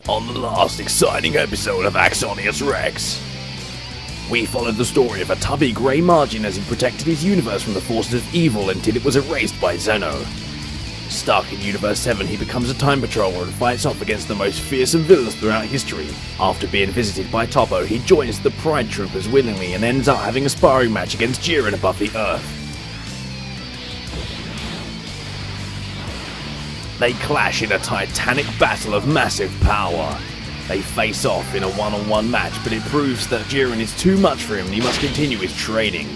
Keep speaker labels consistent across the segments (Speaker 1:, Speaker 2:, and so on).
Speaker 1: On the last exciting episode of AxoniusRex, we followed the story of a tubby grey Majin as he protected his universe from the forces of evil until it was erased by Zeno. Stuck in Universe 7, he becomes a time patroller and fights off against the most fearsome villains throughout history. After being visited by Toppo, he joins the Pride Troopers willingly and ends up having a sparring match against Jiren above the Earth. They clash in a titanic battle of massive power. They face off in a one-on-one match, but it proves that Jiren is too much for him and he must continue his training.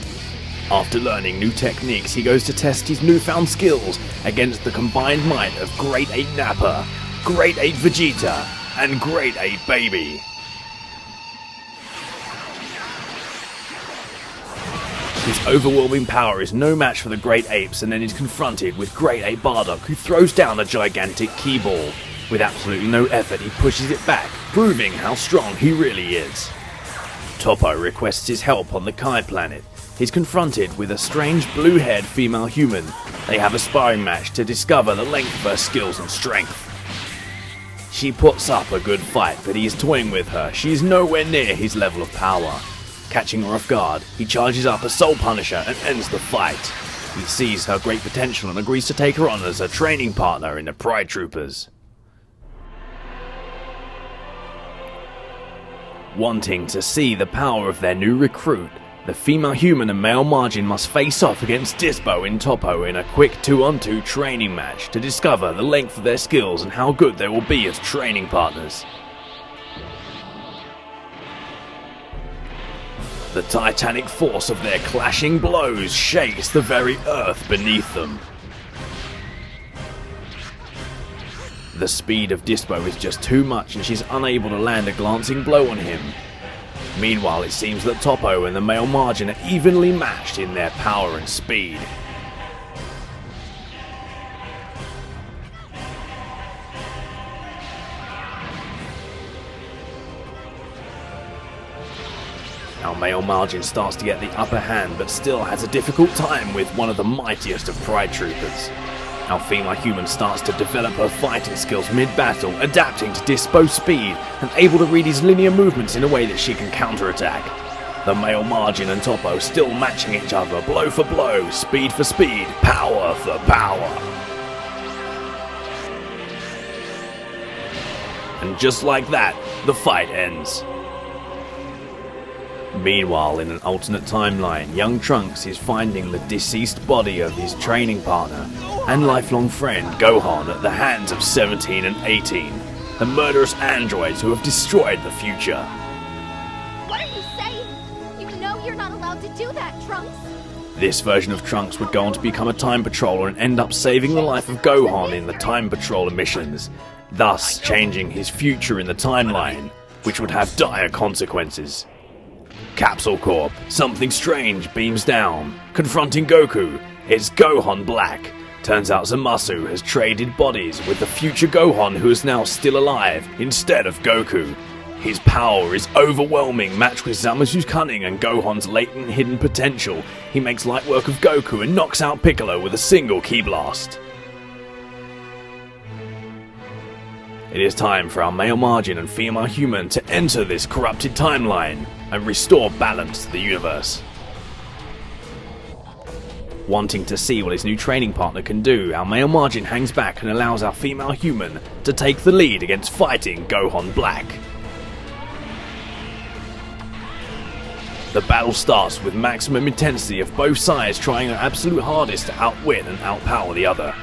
Speaker 1: After learning new techniques, he goes to test his newfound skills against the combined might of Great Ape Nappa, Great Ape Vegeta, and Great Ape Baby. His overwhelming power is no match for the Great Apes, and then is confronted with Great Ape Bardock, who throws down a gigantic key ball. With absolutely no effort, he pushes it back, proving how strong he really is. Toppo requests his help on the Kai planet. He's confronted with a strange blue-haired female human. They have a sparring match to discover the length of her skills and strength. She puts up a good fight, but he is toying with her. She is nowhere near his level of power. Catching her off guard, he charges up a Soul Punisher and ends the fight. He sees her great potential and agrees to take her on as a training partner in the Pride Troopers. Wanting to see the power of their new recruit, the female human and male Majin must face off against Dispo and Toppo in a quick 2-on-2 training match to discover the length of their skills and how good they will be as training partners. The titanic force of their clashing blows shakes the very earth beneath them. The speed of Dispo is just too much and she's unable to land a glancing blow on him. Meanwhile, it seems that Toppo and the male Majin are evenly matched in their power and speed. Our male Majin starts to get the upper hand, but still has a difficult time with one of the mightiest of Pride Troopers. Our female human starts to develop her fighting skills mid-battle, adapting to Dispo's speed and able to read his linear movements in a way that she can counterattack. The male Majin and Toppo still matching each other, blow for blow, speed for speed, power for power. And just like that, the fight ends. Meanwhile, in an alternate timeline, young Trunks is finding the deceased body of his training partner and lifelong friend Gohan at the hands of 17 and 18, the murderous androids who have destroyed the future.
Speaker 2: What are you saying? You know you're not allowed to do that, Trunks.
Speaker 1: This version of Trunks would go on to become a time patroller and end up saving the life of Gohan in the time patroller missions, thus changing his future in the timeline, which would have dire consequences. Capsule Corp, something strange beams down. Confronting Goku, it's Gohan Black. Turns out Zamasu has traded bodies with the future Gohan who is now still alive instead of Goku. His power is overwhelming, matched with Zamasu's cunning and Gohan's latent hidden potential. He makes light work of Goku and knocks out Piccolo with a single ki blast. It is time for our male Majin and female human to enter this corrupted timeline and restore balance to the universe. Wanting to see what his new training partner can do, our male Majin hangs back and allows our female human to take the lead against fighting Gohan Black. The battle starts with maximum intensity of both sides trying their absolute hardest to outwit and outpower the other.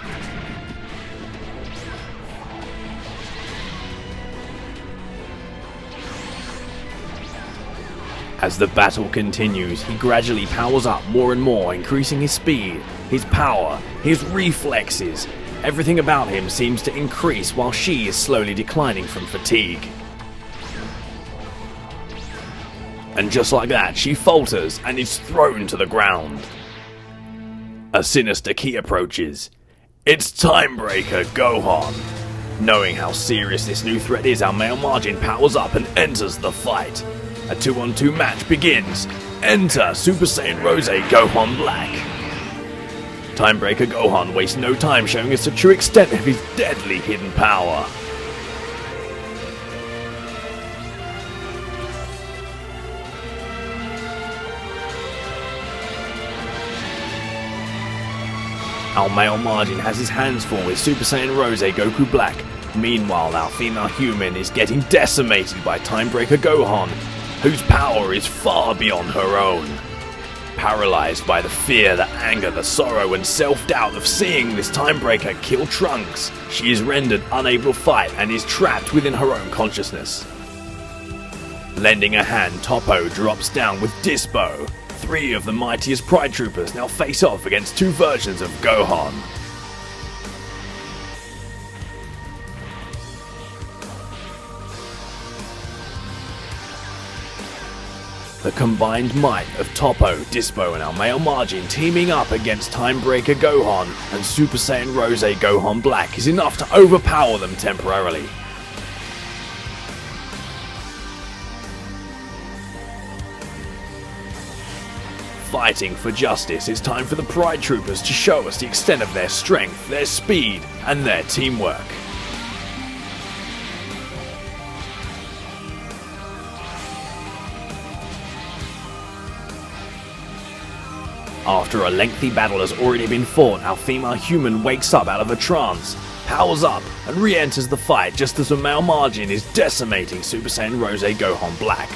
Speaker 1: As the battle continues, he gradually powers up more and more, increasing his speed, his power, his reflexes. Everything about him seems to increase while she is slowly declining from fatigue. And just like that, she falters and is thrown to the ground. A sinister ki approaches. It's Timebreaker Gohan. Knowing how serious this new threat is, our male Majin powers up and enters the fight. A 2-on-2 match begins. Enter Super Saiyan Rose Gohan Black. Timebreaker Gohan wastes no time showing us the true extent of his deadly hidden power. Our male Majin has his hands full with Super Saiyan Rose Goku Black. Meanwhile, our female human is getting decimated by Timebreaker Gohan, whose power is far beyond her own. Paralyzed by the fear, the anger, the sorrow and self-doubt of seeing this Timebreaker kill Trunks, she is rendered unable to fight and is trapped within her own consciousness. Lending a hand, Toppo drops down with Dispo. 3 of the mightiest Pride Troopers now face off against 2 versions of Gohan. The combined might of Toppo, Dispo and our male Majin teaming up against Timebreaker Gohan and Super Saiyan Rose Gohan Black is enough to overpower them temporarily. Fighting for justice, it's time for the Pride Troopers to show us the extent of their strength, their speed and their teamwork. After a lengthy battle has already been fought, our female human wakes up out of a trance, powers up, and re-enters the fight just as the male Majin is decimating Super Saiyan Rose Gohan Black.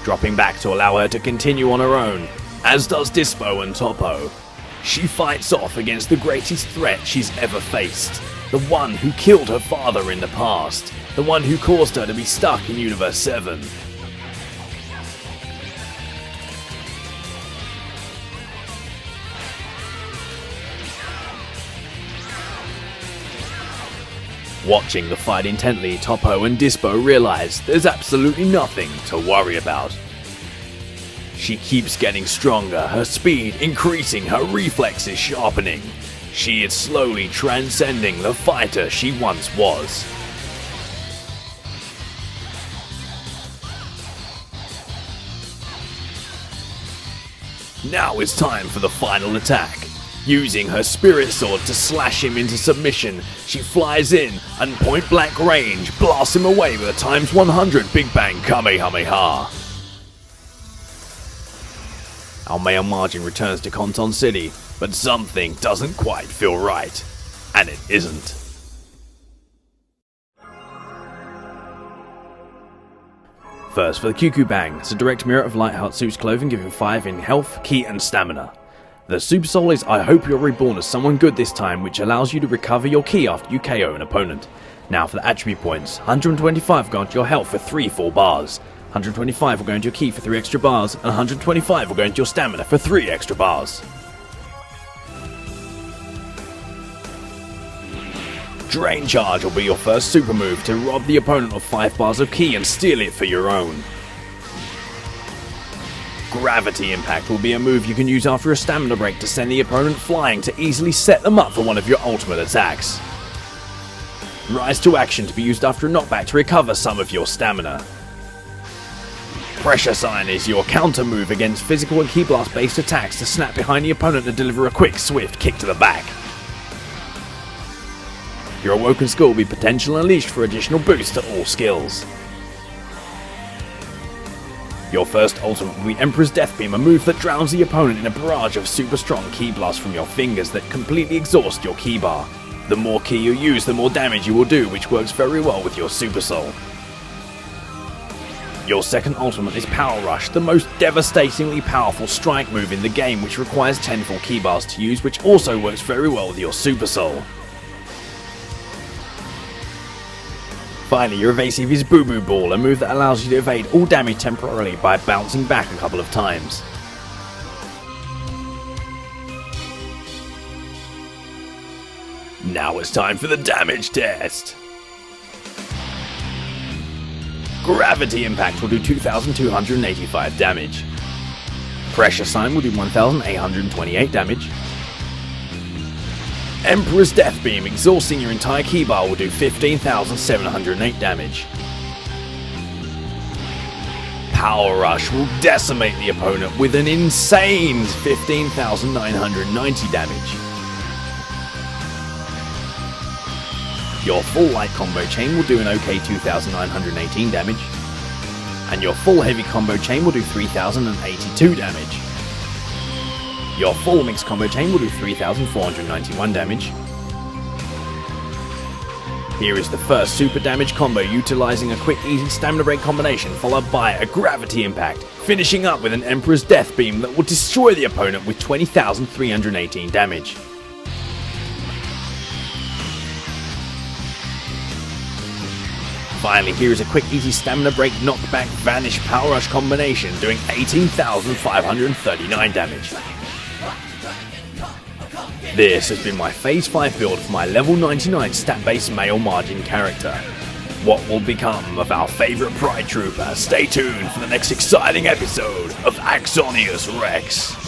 Speaker 1: Dropping back to allow her to continue on her own, as does Dispo and Toppo. She fights off against the greatest threat she's ever faced, the one who killed her father in the past, the one who caused her to be stuck in Universe 7. Watching the fight intently, Toppo and Dispo realize there's absolutely nothing to worry about. She keeps getting stronger, her speed increasing, her reflexes sharpening. She is slowly transcending the fighter she once was. Now it's time for the final attack. Using her spirit sword to slash him into submission, she flies in and point blank range blasts him away with a ×100 Big Bang Kamehameha. Our male Majin returns to Konton City, but something doesn't quite feel right. And it isn't. First for the QQ Bang, it's a direct mirror of Lightheart Suit's clothing, giving 5 in health, ki and stamina. The Super Soul is I hope you're reborn as someone good this time, which allows you to recover your ki after you KO an opponent. Now for the attribute points, 125 will go into your health for 3 full bars, 125 will go into your ki for 3 extra bars, and 125 will go into your stamina for 3 extra bars. Drain Charge will be your first super move to rob the opponent of 5 bars of ki and steal it for your own. Gravity Impact will be a move you can use after a stamina break to send the opponent flying to easily set them up for one of your ultimate attacks. Rise to Action to be used after a knockback to recover some of your stamina. Pressure Sign is your counter move against physical and ki blast based attacks to snap behind the opponent and deliver a quick, swift kick to the back. Your Awoken Skill will be Potential Unleashed for additional boost to all skills. Your first ultimate will be Emperor's Death Beam, a move that drowns the opponent in a barrage of super strong ki blasts from your fingers that completely exhaust your ki bar. The more ki you use, the more damage you will do, which works very well with your Super Soul. Your second ultimate is Power Rush, the most devastatingly powerful strike move in the game, which requires 10 full ki bars to use, which also works very well with your Super Soul. Finally, your evasive is Boo Boo Ball, a move that allows you to evade all damage temporarily by bouncing back a couple of times. Now it's time for the damage test. Gravity Impact will do 2,285 damage. Pressure Sign will do 1,828 damage. Emperor's Death Beam, exhausting your entire ki bar, will do 15,708 damage. Power Rush will decimate the opponent with an insane 15,990 damage. Your full light combo chain will do an OK 2,918 damage. And your full heavy combo chain will do 3,082 damage. Your full mix combo chain will do 3,491 damage. Here is the first super damage combo utilizing a quick easy stamina break combination followed by a gravity impact, finishing up with an Emperor's Death Beam that will destroy the opponent with 20,318 damage. Finally, here is a quick easy stamina break knockback vanish power rush combination doing 18,539 damage. This has been my Phase 5 build for my level 99 stat-based male Majin character. What will become of our favourite Pride Trooper? Stay tuned for the next exciting episode of AxoniusRex.